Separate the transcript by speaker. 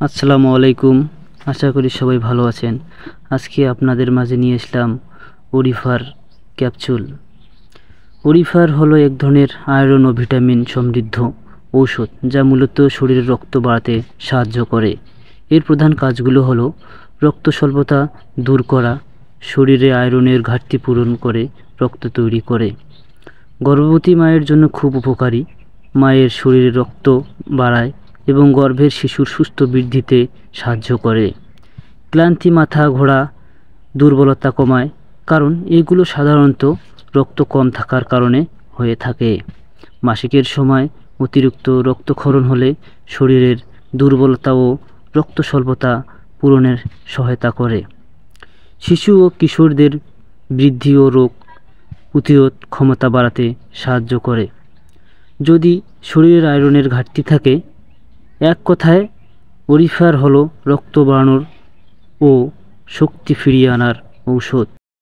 Speaker 1: আসসালামু আলাইকুম। আশা করি সবাই ভালো আছেন। আজকে আপনাদের মাঝে নিয়ে আসলাম ওরিফার ক্যাপসুল। ওরিফার হলো এক ধরনের আয়রন ও ভিটামিন সমৃদ্ধ ঔষধ, যা মূলত শরীরের রক্ত বাড়াতে সাহায্য করে। এর প্রধান কাজগুলো হলো রক্ত স্বল্পতা দূর করা, শরীরে আয়রনের ঘাটতি পূরণ করে রক্ত তৈরি করে। গর্ভবতী মায়ের জন্য খুব উপকারী। মায়ের শরীরে রক্ত বাড়ায় এবং গর্ভের শিশুর সুস্থ বৃদ্ধিতে সাহায্য করে। ক্লান্তি, মাথা ঘোরা, দুর্বলতা কমায়, কারণ এগুলো সাধারণত রক্ত কম থাকার কারণে হয়ে থাকে। মাসিকের সময় অতিরিক্ত রক্তক্ষরণ হলে শরীরের দুর্বলতা ও রক্ত স্বল্পতা পূরণের সহায়তা করে। শিশু ও কিশোরদের বৃদ্ধি ও রোগ প্রতিরোধ ক্ষমতা বাড়াতে সাহায্য করে যদি শরীরের আয়রনের ঘাটতি থাকে। এক কথায়, ওরিফার হলো রক্ত বাড়ানোর ও শক্তি ফিরিয়ে আনার ঔষধ।